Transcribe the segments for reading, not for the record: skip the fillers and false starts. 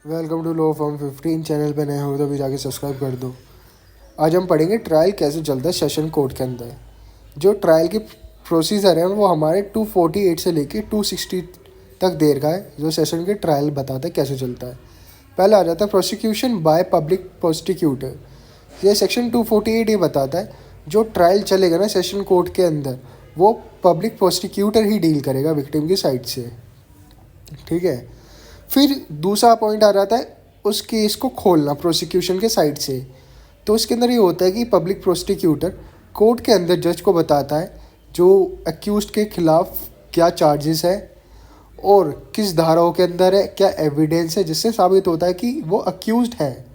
Welcome to law form 15 channel पे नए हो तो अभी जाके सब्सक्राइब कर दो। आज हम पढ़ेंगे ट्रायल कैसे चलता है सेशन कोर्ट के अंदर। जो ट्रायल की प्रोसीजर है वो हमारे 248 से लेके 260 तक देर का है। जो सेशन के ट्रायल बताता है कैसे चलता है। पहले आ जाता है प्रोसिक्यूशन बाय पब्लिक प्रोसिक्यूटर। ये सेक्शन 248 ये बताता है जो ट्रायल चलेगा ना सेशन कोर्ट के अंदर वो पब्लिक प्रोसिक्यूटर ही डील करेगा विक्टिम की साइड से। ठीक है। फिर दूसरा पॉइंट आ जाता है उस केस को खोलना प्रोसिक्यूशन के साइड से। तो उसके अंदर ये होता है कि पब्लिक प्रोसिक्यूटर कोर्ट के अंदर जज को बताता है जो अक्यूज्ड के खिलाफ क्या चार्जेस है और किस धाराओं के अंदर है, क्या एविडेंस है जिससे साबित होता है कि वो अक्यूज्ड है।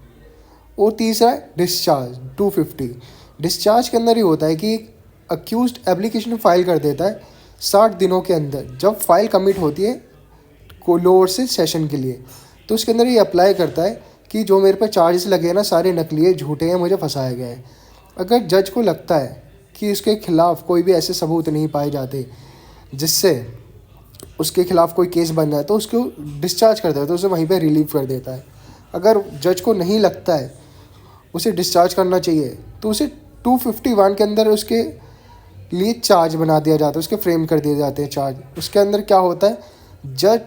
और तीसरा है डिस्चार्ज 250। डिस्चार्ज के अंदर ये होता है कि अक्यूज्ड एप्लीकेशन फाइल कर देता है 60 दिनों के अंदर जब फाइल कमिट होती है को लोअर से सेशन के लिए। तो उसके अंदर ये अप्लाई करता है कि जो मेरे पे चार्जेस लगे हैं ना सारे नकली है, झूठे हैं, मुझे फंसाया गया है। अगर जज को लगता है कि उसके खिलाफ कोई भी ऐसे सबूत नहीं पाए जाते जिससे उसके खिलाफ कोई केस बन जाए तो उसको डिस्चार्ज कर देता है, तो उसे वहीं पे रिलीव कर देता है। अगर जज को नहीं लगता है उसे डिस्चार्ज करना चाहिए तो उसे 251 के अंदर उसके लिए चार्ज बना दिया जाता है, उसके फ्रेम कर दिए जाते हैं चार्ज। उसके अंदर क्या होता है, जज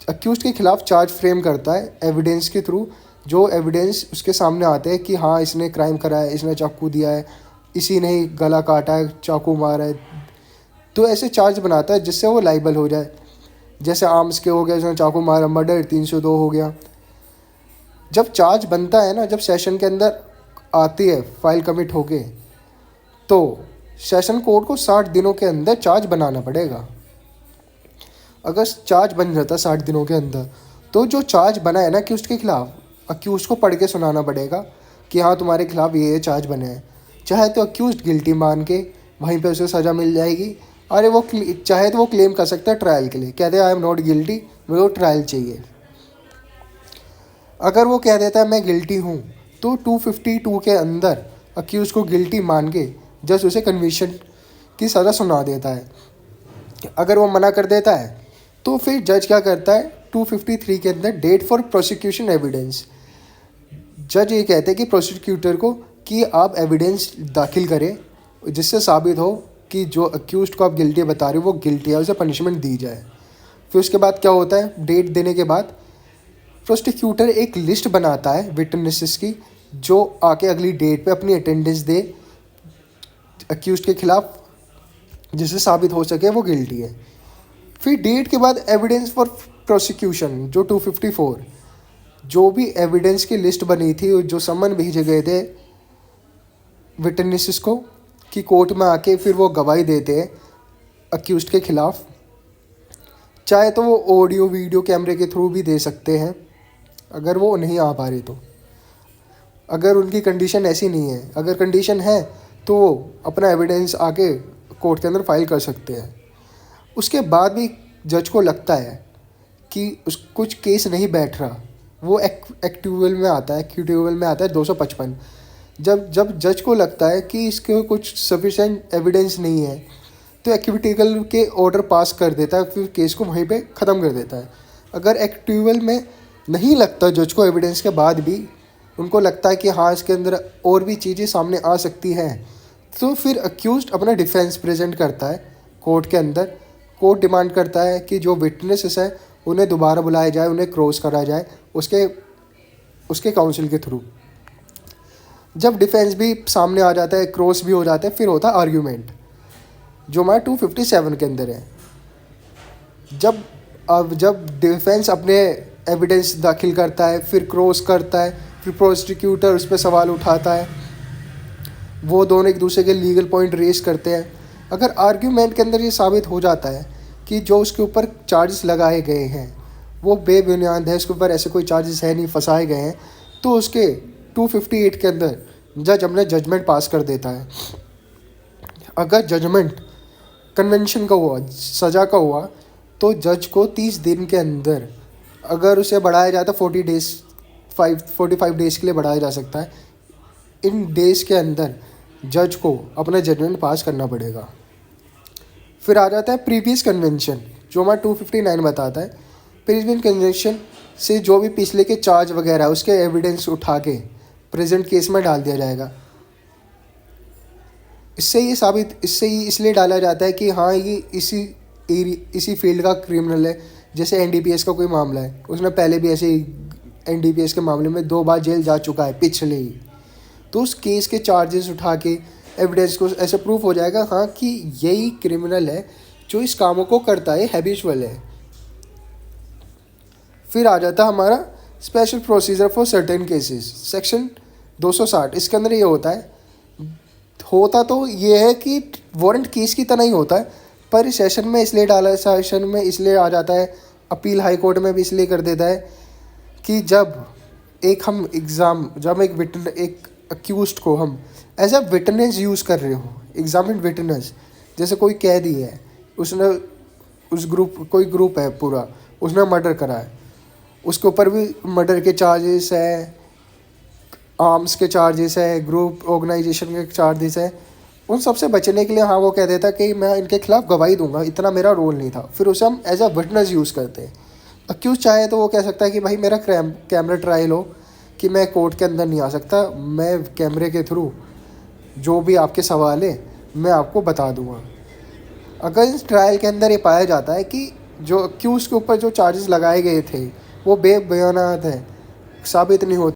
अक्यूज़ के खिलाफ चार्ज फ्रेम करता है एविडेंस के थ्रू। जो एविडेंस उसके सामने आते हैं कि हाँ इसने क्राइम करा है, इसने चाकू दिया है, इसी ने ही गला काटा है, चाकू मारा है, तो ऐसे चार्ज बनाता है जिससे वो लाइबल हो जाए। जैसे आर्म्स के हो गया, इसने चाकू मारा, मर्डर 302 हो गया। जब चार्ज बनता है ना, जब सेशन के अंदर आती है फाइल कमिट हो गए तो सेशन कोर्ट को 60 दिनों के अंदर चार्ज बनाना पड़ेगा। अगर चार्ज बन जाता 60 दिनों के अंदर तो जो चार्ज बना है ना अक्यूज़्ड के खिलाफ, अक्यूज़्ड को पढ़ के सुनाना पड़ेगा कि हाँ तुम्हारे खिलाफ ये चार्ज बने हैं। चाहे तो अक्यूज़्ड गिल्टी मान के वहीं पे उसे सज़ा मिल जाएगी। अरे वो चाहे तो वो क्लेम कर सकता है ट्रायल के लिए, कहते हैं आई एम नॉट गिल्टी, मुझे वो ट्रायल चाहिए। अगर वो कह देता है मैं गिल्टी हूँ तो 252 के अंदर अक्यूज़ को गिल्टी मान के जज उसे कन्विक्शन की सज़ा सुना देता है। अगर वो मना कर देता है तो फिर जज क्या करता है 253 के अंदर डेट फॉर प्रोसिक्यूशन एविडेंस। जज ये कहते हैं कि प्रोसिक्यूटर को कि आप एविडेंस दाखिल करें जिससे साबित हो कि जो अक्यूज्ड को आप गिल्टी बता रहे हो वो गिल्टी है, उसे पनिशमेंट दी जाए। फिर उसके बाद क्या होता है, डेट देने के बाद प्रोसिक्यूटर एक लिस्ट बनाता है विटनेसेस की जो आके अगली डेट पे अपनी अटेंडेंस दे अक्यूज्ड के खिलाफ जिससे साबित हो सके वो गिल्टी है। फिर डेट के बाद एविडेंस फॉर प्रोसिक्यूशन जो 254, जो भी एविडेंस की लिस्ट बनी थी, जो समन भेजे गए थे विटनेसेस को कि कोर्ट में आके फिर वो गवाही देते हैं अक्यूज्ड के खिलाफ। चाहे तो वो ऑडियो वीडियो कैमरे के थ्रू भी दे सकते हैं अगर वो नहीं आ पा रहे तो, अगर उनकी कंडीशन ऐसी नहीं है। अगर कंडीशन है तो वो अपना एविडेंस आके कोर्ट के अंदर फाइल कर सकते हैं। उसके बाद भी जज को लगता है कि उस कुछ केस नहीं बैठ रहा, वो एक्टिवल में आता है, एक्यूटिवल में आता है 255। जब जज को लगता है कि इसके कुछ सफिशेंट एविडेंस नहीं है तो एक्विटिकल के ऑर्डर पास कर देता है, फिर केस को वहीं पे ख़त्म कर देता है। अगर एक्टिवल में नहीं लगता जज को एविडेंस के बाद भी उनको लगता है कि हाँ इसके अंदर और भी चीज़ें सामने आ सकती हैं तो फिर अक्यूज्ड अपना डिफेंस प्रेजेंट करता है कोर्ट के अंदर। कोर्ट डिमांड करता है कि जो विटनेसेस है उन्हें दोबारा बुलाया जाए, उन्हें क्रॉस करा जाए उसके काउंसिल के थ्रू। जब डिफेंस भी सामने आ जाता है, क्रॉस भी हो जाता है, फिर होता है आर्ग्यूमेंट जो हमारे 257 के अंदर है। जब डिफेंस अपने एविडेंस दाखिल करता है, फिर क्रॉस करता है, फिर प्रोसिक्यूटर उस पर सवाल उठाता है, वो दोनों एक दूसरे के लीगल पॉइंट रेस करते हैं। अगर आर्ग्यूमेंट के अंदर ये साबित हो जाता है कि जो उसके ऊपर चार्जेस लगाए गए हैं वो बेबुनियाद है, उसके ऊपर ऐसे कोई चार्जेस है नहीं, फंसाए गए हैं, तो उसके 258 के अंदर जज अपने जजमेंट पास कर देता है। अगर जजमेंट कन्वेंशन का हुआ, सज़ा का हुआ, तो जज को 30 दिन के अंदर, अगर उसे बढ़ाया जाता 45 डेज़ के लिए बढ़ाया जा सकता है, इन डेज़ के अंदर जज को अपना जजमेंट पास करना पड़ेगा। फिर आ जाता है प्रीवियस कन्वेंशन जो हमारा 259 बताता है। प्रीवियस कन्वेंशन से जो भी पिछले के चार्ज वगैरह उसके एविडेंस उठा के प्रेजेंट केस में डाल दिया जाएगा। इससे ये इसलिए डाला जाता है कि हाँ ये इसी फील्ड का क्रिमिनल है। जैसे एनडीपीएस का कोई मामला है, उसने पहले भी ऐसे एनडीपीएस के मामले में 2 बार जेल जा चुका है पिछले ही, तो उस केस के चार्जेस उठा के एविडेंस को ऐसे प्रूफ हो जाएगा हाँ कि यही क्रिमिनल है जो इस कामों को करता है, हैबिचुअल है। फिर आ जाता है हमारा special procedure for certain cases, section 260। इसके अंदर ये होता तो ये है कि वारंट केस की तरह ही होता है, पर सेशन में इसलिए आ जाता है, अपील हाई कोर्ट में भी इसलिए कर देता है कि जब एक अक्यूज्ड को हम एज अ विटनेस यूज़ कर रहे हो, एग्जामिन विटनेस, जैसे कोई कैदी है, उसने कोई ग्रुप है पूरा, उसने मर्डर करा है, उसके ऊपर भी मर्डर के चार्जेस है, आर्म्स के चार्जेस है, ग्रुप ऑर्गेनाइजेशन के चार्जेस है। उन सबसे बचने के लिए हाँ वो कह देता कि मैं इनके खिलाफ गवाही दूंगा, इतना मेरा रोल नहीं था, फिर उसे हम एज अ विटनेस यूज़ करते हैं। अक्यूज चाहे तो वो कह सकता है कि भाई मेरा कैमरा ट्रायल हो कि मैं कोर्ट के अंदर नहीं आ सकता, मैं कैमरे के थ्रू जो भी आपके सवाल है मैं आपको बता दूंगा। अगर इस ट्रायल के अंदर ये पाया जाता है कि जो अक्यूज के ऊपर जो चार्जेस लगाए गए थे वो बेबुनियाद है, साबित नहीं होते